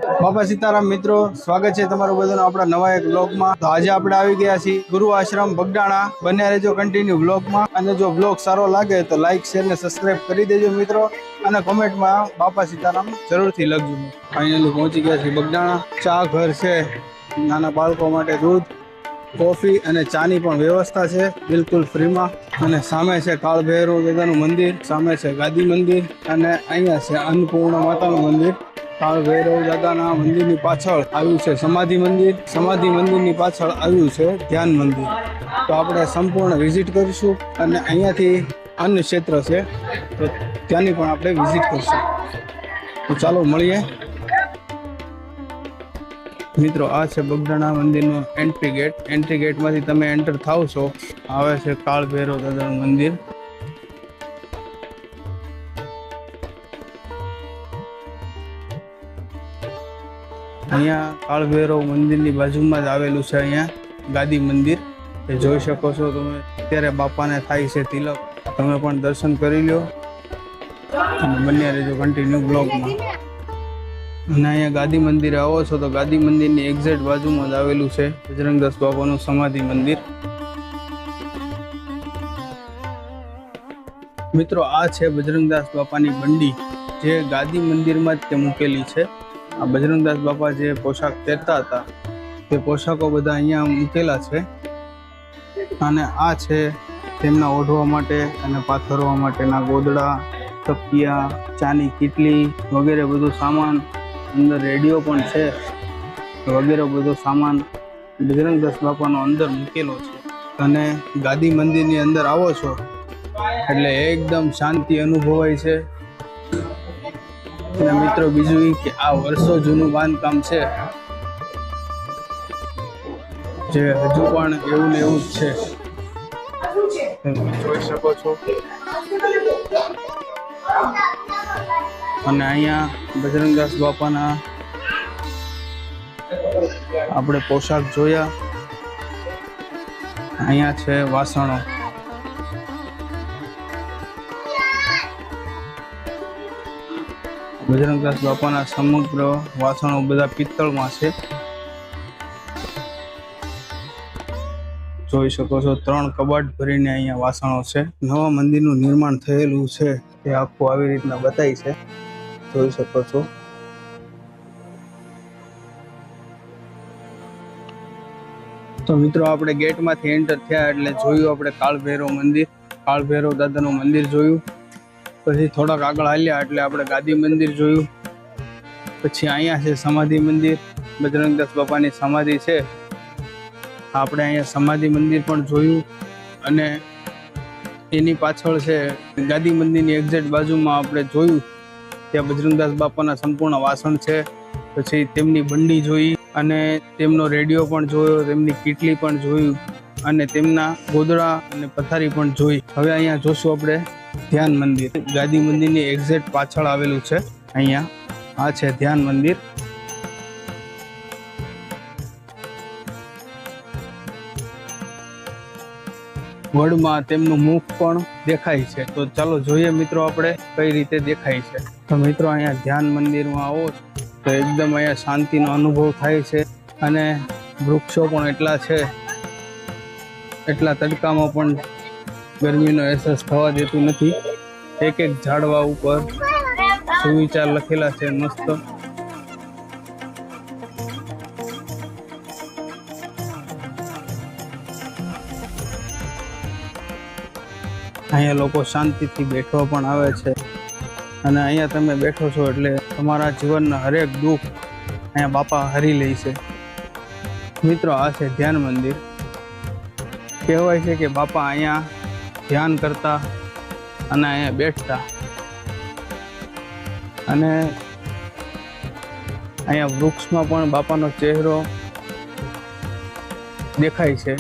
બાપા સીતારામ મિત્રો, સ્વાગત છે તમારું બધાનું આપણા નવા એક વ્લોગમાં। તો આજે આપણે આવી ગયા છીએ ગુરુ આશ્રમ બગડાણા। બન્યા રહેજો કન્ટિન્યુ વ્લોગમાં, અને જો વ્લોગ સારો લાગે તો લાઈક શેર ને સબસ્ક્રાઇબ કરી દેજો મિત્રો, અને કોમેન્ટમાં બાપા સીતારામ જરૂરથી લખજો। ફાઇનલી પહોંચી ગયા છીએ બગડાણા। ચા ઘર છે, નાના બાળકો માટે દૂધ, કોફી અને ચાની પણ વ્યવસ્થા છે બિલકુલ ફ્રીમાં। અને સામે છે કાળ ભૈરવ દાદાનું મંદિર, સામે છે ગાદી મંદિર, અને અહીંયા છે અન્નપૂર્ણા માતાનું મંદિર। કાળ ભૈરવ દાદાના મંદિરની પાછળ આવ્યું છે સમાધિ મંદિર, સમાધિ મંદિરની પાછળ આવ્યું છે ધ્યાન મંદિર। તો આપણે સંપૂર્ણ વિઝિટ કરીશું, અને અહીંયાથી અન્ન ક્ષેત્ર છે તો ત્યાંની પણ આપણે વિઝિટ કરીશું। તો ચાલો મળીએ મિત્રો। આ છે બગડાણા મંદિરનો એન્ટ્રી ગેટ। એન્ટ્રી ગેટમાંથી તમે એન્ટર થાવ છો, આવે છે કાળ ભૈરવ દાદાનું મંદિર। અહીંયા કાળ ભૈરવ મંદિરની બાજુમાં જ આવેલું છે અહીંયા ગાદી મંદિર, એ જોઈ શકો છો તમે। અત્યારે બાપાને થાય છે તિલક, તમે પણ દર્શન કરી લો અને બન્યા રહેજો કન્ટિન્યુ બ્લોગમાં। અને અહીંયા ગાદી મંદિરે આવો છો તો ગાદી મંદિરની એક્ઝેક્ટ બાજુમાં જ આવેલું છે બજરંગદાસ બાપાનું સમાધિ મંદિર। મિત્રો આ છે બજરંગદાસ બાપાની બંડી, જે ગાદી મંદિરમાં જ તે મૂકેલી છે। આ બજરંગદાસ બાપા જે પોશાક પહેરતા હતા તે પોશાકો બધા અહીંયા મૂકેલા છે, અને આ છે તેમના ઓઢવા માટે અને પાથરવા માટેના ગોદડા, તકિયા, ચાની કીટલી વગેરે બધું સામાન, અંદર રેડિયો પણ છે વગેરે બધો સામાન બજરંગદાસ બાપાનો અંદર મૂકેલો છે। અને ગાદી મંદિરની અંદર આવો છો એટલે એકદમ શાંતિ અનુભવાય છે। અને મિત્રો બીજું એ કે આ વર્ષો જૂનું બાંધકામ છે, જે હજુ પણ એવું ને એવું જ છે, જોઈ શકો છો। અને અહીંયા બજરંગદાસ બાપાના આપણે પોશાક જોયા। અહીંયા છે વાસણો, બજરંગદાસ બાપાના સમગ્ર વાસણો બધા પિત્તળમાં છે, જોઈ શકો છો। 3 કબાટ ભરીને અહીંયા વાસણો છે। નવા મંદિરનું નિર્માણ થયેલું છે તે આખું આવી રીતના બતાવી છે, જોઈ શકો છો। તો મિત્રો આપણે ગેટમાંથી એન્ટર થયા એટલે જોયું આપણે કાળ ભૈરવ મંદિર, કાળ ભૈરવ દાદાનું મંદિર જોયું। પછી થોડાક આગળ હાલ્યા એટલે આપણે ગાદી મંદિર જોયું। પછી અહીંયા છે સમાધિ મંદિર, બજરંગદાસ બાપાની સમાધિ છે, આપણે અહીંયા સમાધિ મંદિર પણ જોયું। અને એની પાછળ છે ગાદી મંદિરની એક્ઝેક્ટ બાજુમાં આપણે જોયું ત્યાં બજરંગદાસ બાપાના સંપૂર્ણ વાસણ છે। પછી તેમની બંડી જોઈ, અને તેમનો રેડિયો પણ જોયો, તેમની કીટલી પણ જોયું, અને તેમના ગોદડા અને પથારી પણ જોઈ। હવે અહીંયા જોશું આપણે ધ્યાન મંદિર, ગાદી મંદિરની એક્ઝેક્ટ પાછળ આવેલું છે। અહીંયા આ છે ધ્યાન મંદિર। વડમાં તેમનું મુખ પણ દેખાય છે, તો ચાલો જોઈએ મિત્રો આપણે કઈ રીતે દેખાય છે। તો મિત્રો અહીંયા ધ્યાન મંદિરમાં આવો તો એકદમ અહીંયા શાંતિનો અનુભવ થાય છે, અને વૃક્ષો પણ એટલા છે, એટલા તડકામાં પણ ગરમીનો અહેસાસ થવા દેતું નથી। એક એક ઝાડવા ઉપર સુવિચાર લખેલા છે મસ્ત। અહીંયા લોકો શાંતિથી બેઠવા પણ આવે છે, અને અહીંયા તમે બેઠો છો એટલે તમારા જીવનના હરેક દુઃખ અહીંયા બાપા હરી લે છે। મિત્રો આ છે ધ્યાન મંદિર। કહેવાય છે કે બાપા અહીંયા ધ્યાન કરતા અને અહીંયા બેઠતા, અને અહીંયા વૃક્ષમાં પણ બાપાનો ચહેરો દેખાય છે।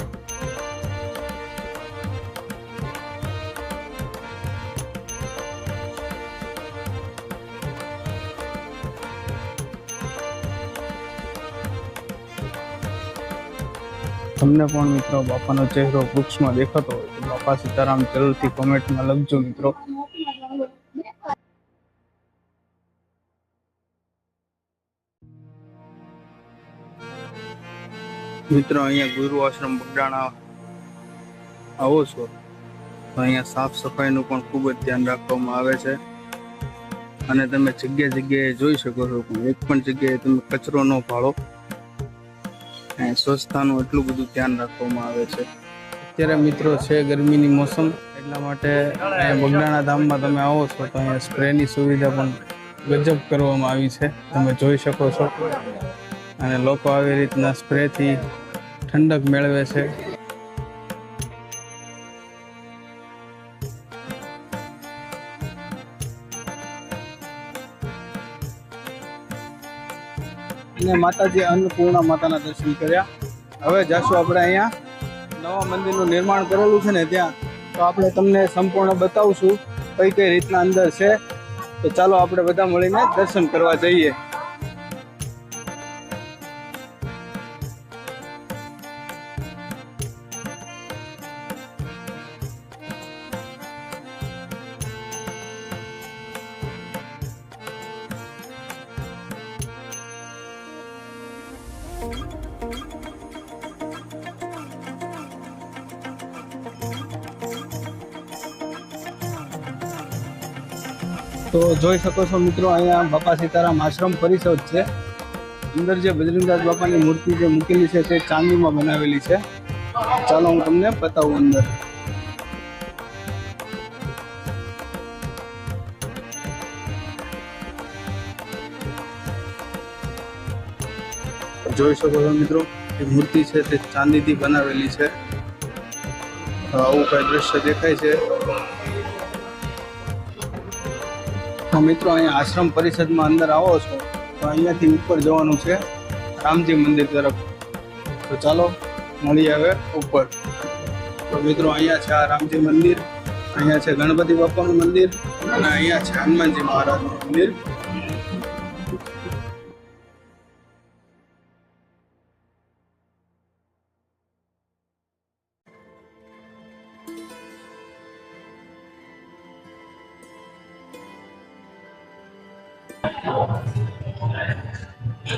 તમને પણ મિત્રો બાપાનો ચહેરો વૃક્ષમાં દેખાતો હોય તો બાપા સીતારામ જરૂરથી કોમેન્ટમાં લખજો મિત્રો। મિત્રો અહીંયા ગુરુ આશ્રમ બગડાણા આવો છો તો અહીંયા સાફ સફાઈનું પણ ખૂબ જ ધ્યાન રાખવામાં આવે છે અને તમે જગ્યાએ જગ્યાએ જોઈ શકો છો પણ એક પણ જગ્યાએ તમે કચરો ન પાડો. સ્વચ્છતાનું એટલું બધું ધ્યાન રાખવામાં આવે છે. અત્યારે મિત્રો છે ગરમીની મોસમ, એટલા માટે બગડાણા ધામમાં તમે આવો છો તો અહીંયા સ્પ્રેની સુવિધા પણ ગજબ કરવામાં આવી છે, તમે જોઈ શકો છો. અને લોકો આવી રીતના સ્પ્રેથી ઠંડક મેળવે છે. અને માતાજી અન્નપૂર્ણા માતાના દર્શન કર્યા. હવે જાશું આપણે અહીંયા નવા મંદિરનું નિર્માણ કરેલું છે ને ત્યાં, તો આપણે તમને સંપૂર્ણ બતાવશું કઈ કઈ રીતના અંદર છે. તો ચાલો આપણે બધા મળીને દર્શન કરવા જઈએ. તો જોઈ શકો છો મિત્રો, અહીંયા બાપા સીતારામ આશ્રમ પરિષદ છે. અંદર જે બજરંગદાસ બાપાની મૂર્તિ જે મૂકેલી છે તે ચાંદીમાં બનાવેલી છે. ચાલો હું તમને બતાવું અંદર. જોઈ શકો છો મિત્રો, એ મૂર્તિ છે તે ચાંદીથી બનાવેલી છે. આવું કઈ દ્રશ્ય દેખાય છે. તો મિત્રો અહીંયા આશ્રમ પરિષદમાં અંદર આવો છો તો અહીંયાથી ઉપર જવાનું છે રામજી મંદિર તરફ. તો ચાલો મળી આવે ઉપર. તો મિત્રો અહીંયા છે આ રામજી મંદિર, અહીંયા છે ગણપતિ બાપાનું મંદિર અને અહીંયા છે હનુમાનજી મહારાજનું મંદિર.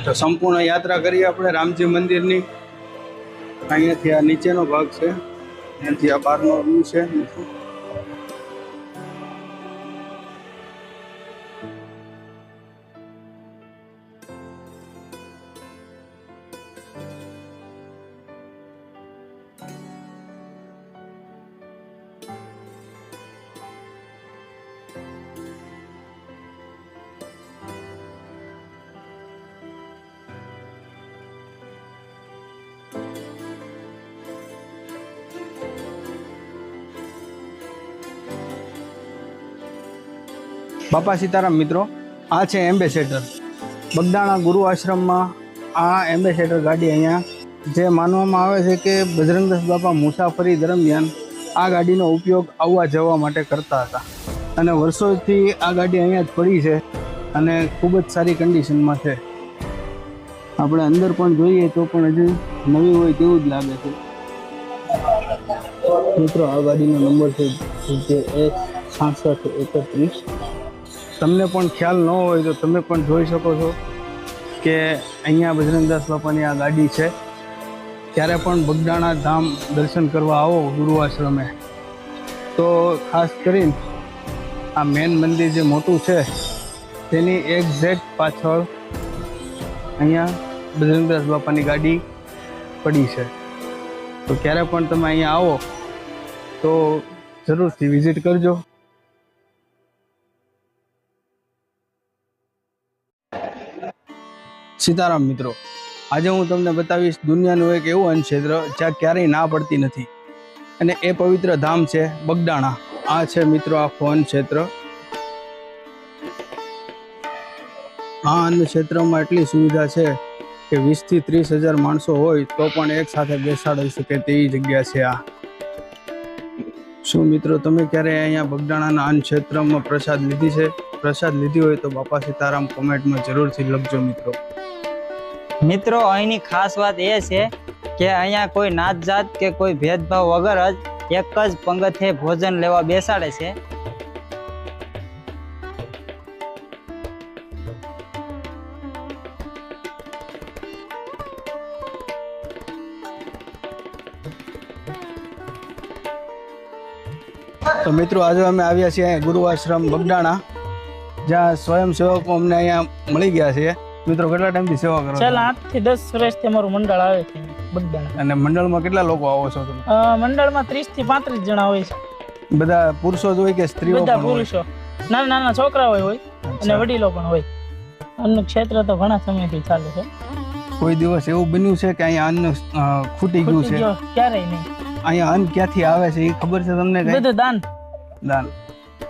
તો સંપૂર્ણ યાત્રા કરીએ આપણે રામજી મંદિરની. અહીંયાથી આ નીચેનો ભાગ છે, અહીંયાથી આ બહારનો વ્યૂ છે. બાપા સીતારામ મિત્રો, આ છે એમ્બેસેડર બગડાણા ગુરુ આશ્રમમાં. આ એમ્બેસેડર ગાડી અહીંયા જે માનવામાં આવે છે કે બજરંગદાસ બાપા મુસાફરી દરમિયાન આ ગાડીનો ઉપયોગ આવવા જવા માટે કરતા હતા અને વર્ષોથી આ ગાડી અહીંયા જ પડી છે અને ખૂબ જ સારી કન્ડિશનમાં છે. આપણે અંદર પણ જોઈએ તો પણ હજુ નવી હોય તેવું જ લાગે છે. મિત્રો આ ગાડીનો નંબર છે JS6631. તમને પણ ખ્યાલ ન હોય તો તમે પણ જોઈ શકો છો કે અહીંયા બજરંગદાસ બાપાની આ ગાડી છે. ત્યારે પણ બગડાણા ધામ દર્શન કરવા આવો ગુરુ આશ્રમે તો ખાસ કરીને આ મેન મંદિર જે મોટું છે તેની એક્ઝેક્ટ પાછળ અહીંયા બજરંગદાસ બાપાની ગાડી પડી છે. તો ક્યારે પણ તમે અહીંયા આવો તો જરૂરથી વિઝિટ કરજો. સીતારામ મિત્રો, આજે હું તમને બતાવીશ દુનિયાનું એક એવું અન્નક્ષેત્ર જ્યાં ક્યારેય ના પડતી નથી અને એ પવિત્ર ધામ છે બગડાણા. આ છે મિત્રો આખું અન્નક્ષેત્ર. આ અન્નક્ષેત્રમાં એટલી સુવિધા છે કે 20 થી 30 હજાર માણસો હોય તો પણ એક સાથે બેસાડી શકે તેવી જગ્યા છે આ. શું મિત્રો તમે ક્યારે અહીંયા બગડાણાના અન્નક્ષેત્રમાં પ્રસાદ લીધી છે? પ્રસાદ લીધી હોય તો બાપા સીતારામ કોમેન્ટમાં જરૂરથી લખજો મિત્રો. મિત્રો અહીંની ખાસ વાત એ છે કે અહીંયા કોઈ નાત જાત કે કોઈ ભેદભાવ વગર જ એક જ પંગતે ભોજન લેવા બેસાડે છે. તો મિત્રો આજે અમે આવ્યા છીએ ગુરુ આશ્રમ બગડાણા, જ્યાં સ્વયંસેવકો અમને અહીંયા મળી ગયા છે. મિત્રો કેટલા ટાઈમથી સેવા કરો છો? છેલ્લા 8 થી 10 વર્ષથી અમારું મંડળ આવે છે બગદાણા. અને મંડળમાં કેટલા લોકો આવો છો તમે? મંડળમાં 30 થી 35 જણા હોય છે. બધા પુરુષો જ હોય કે સ્ત્રીઓ બધા પણ હોય? પુરુષો, નાના નાના છોકરાઓ હોય અને વડીલો પણ હોય. અન્ન ક્ષેત્ર તો ઘણા સમયથી ચાલે છે. કોઈ દિવસ એવું બન્યું છે કે અહીંયા અન્ન ખૂટી ગયું છે? ક્યારેય નહીં. અહીંયા અન્ન ક્યાંથી આવે છે એ ખબર છે તમને? કઈ બધું દાન દાન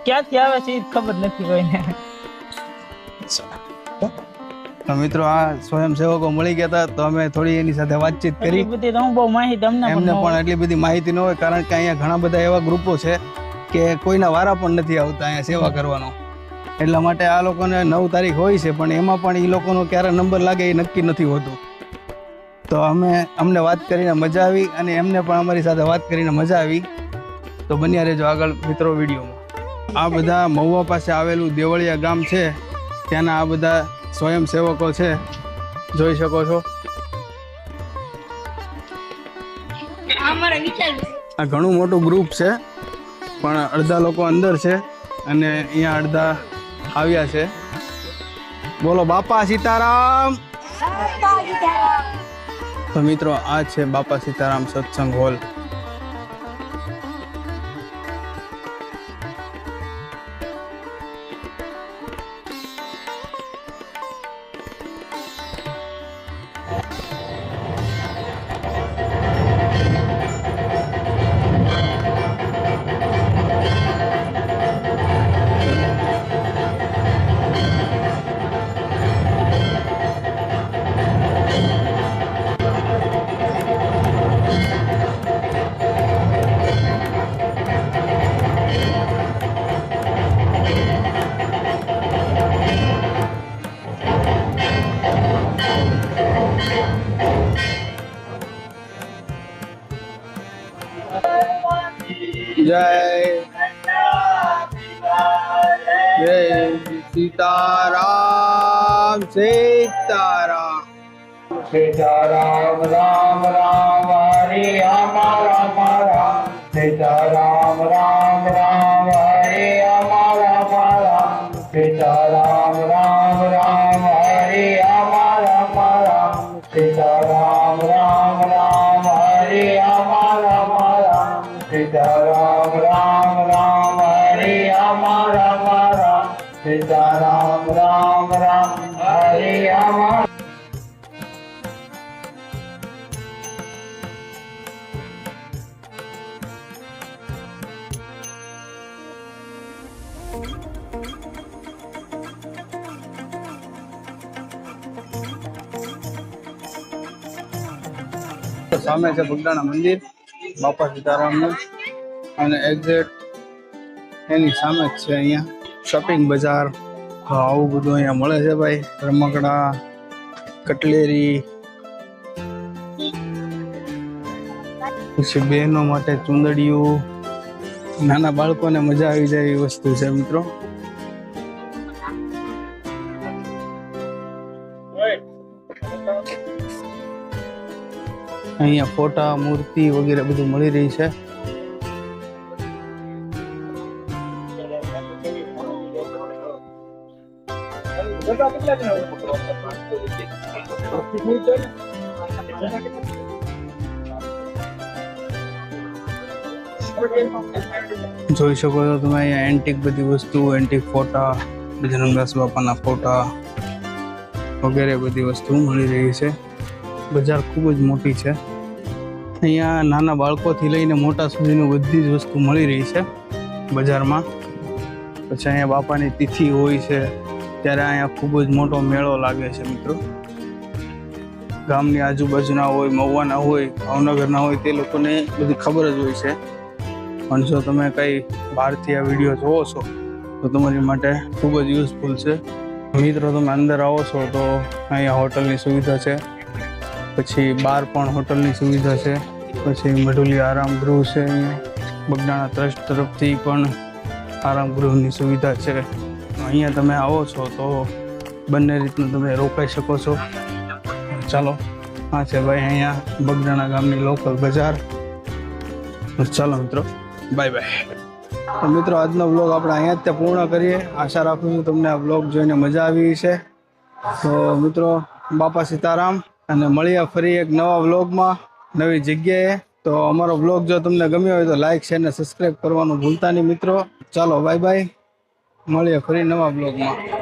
ક્યાંથી આવે છે એ ખબર નથી કોઈને. તો મિત્રો આ સ્વયંસેવકો મળી ગયા હતા, તો અમે થોડી એની સાથે વાતચીત કરી. એટલી બધી તો હું બહુ માહિતી એમને પણ એટલી બધી માહિતી ન હોય, કારણ કે અહીંયા ઘણા બધા એવા ગ્રુપો છે કે કોઈના વારા પણ નથી આવતા અહીંયા સેવા કરવાનો. એટલા માટે આ લોકોને 9 તારીખ હોય છે, પણ એમાં પણ એ લોકોનો ક્યારે નંબર લાગે એ નક્કી નથી હોતું. તો અમને વાત કરીને મજા આવી અને એમને પણ અમારી સાથે વાત કરીને મજા આવી. તો બન્યા રહેજો આગળ મિત્રો વિડીયોમાં. આ બધા મહુવા પાસે આવેલું દેવળિયા ગામ છે, ત્યાંના આ બધા સ્વયંસેવકો છે, જોઈ શકો છો. આ ઘણું મોટું ગ્રુપ છે, પણ અડધા લોકો અંદર છે અને અહીંયા અડધા આવ્યા છે. બોલો બાપા સીતારામ. તો મિત્રો આ છે બાપા સીતારામ સત્સંગ હોલ. જય સીતારામ. સીતારામ સીતારામ રામ રામ હરે રામ રામ રામ. સીતારામ રામ રામ હરે રામ રામ રામ. સીતારામ રામ રામ હરે રામ રામ રામ. સીતારામ રામ રામ હરે રામ રામ રામ. સીતારામ રામ રામ હરે રામ રામ રામ. સીતારામ રામ રામ હરે રામ. સામે છે બગડાણા મંદિર બાપા સીતારામનું, અને એક્ઝેક્ટ એની સામે જ છે અહીંયા શોપિંગ બજાર. તો આવું બધું અહીંયા મળે છે ભાઈ. રમકડા, કટલેરી, પછી બહેનો માટે ચુંદડીયું, નાના બાળકોને મજા આવી જાય એવી વસ્તુ છે મિત્રો. અહીંયા ફોટા, મૂર્તિ વગેરે બધું મળી રહી છે. જોઈ શકો છો તમે અહીંયા એન્ટિક બધી વસ્તુ, એન્ટિક ફોટા, બજરંગદાસ બાપાના ફોટા વગેરે બધી વસ્તુ મળી રહી છે. બજાર ખૂબ જ મોટી છે. અહીંયા નાના બાળકોથી લઈને મોટા સુધીની બધી જ વસ્તુ મળી રહી છે બજારમાં. પછી અહીંયા બાપાની તિથિ હોય છે ત્યારે અહીંયા ખૂબ જ મોટો મેળો લાગે છે મિત્રો. ગામની આજુબાજુના હોય, મહુવાના હોય, ભાવનગરના હોય, તે લોકોને બધી ખબર જ હોય છે. પણ જો તમે કંઈ બહારથી આ વિડીયો જોવો છો તો તમારી માટે ખૂબ જ યુઝફુલ છે. મિત્રો તમે અંદર આવો છો તો અહીંયા હોટલની સુવિધા છે, પછી બહાર પણ હોટલની સુવિધા છે, પછી મઢુલી આરામ ગૃહ છે. અહીંયા બગડાણા ટ્રસ્ટ તરફથી પણ આરામ ગૃહની સુવિધા છે. અહીંયા તમે આવો છો તો બંને રીતનું તમે રોકાઈ શકો છો. ચાલો, આ છે ભાઈ અહીંયા બગડાણા ગામની લોકલ બજાર. ચાલો મિત્રો, બાય બાય. તો મિત્રો આજનો બ્લોગ આપણે અહીંયા જ તે પૂર્ણ કરીએ. આશા રાખું છું તમને આ બ્લોગ જોઈને મજા આવી છે. તો મિત્રો બાપા સીતારામ, અને મળીએ ફરી એક નવા બ્લોગમાં નવી જગ્યાએ. તો અમારો બ્લોગ જો તમને ગમ્યો હોય તો લાઈક શેર ને સબસ્ક્રાઈબ કરવાનું ભૂલતા નહીં મિત્રો. ચાલો બાય બાય, મળીએ ફરી નવા બ્લોગમાં.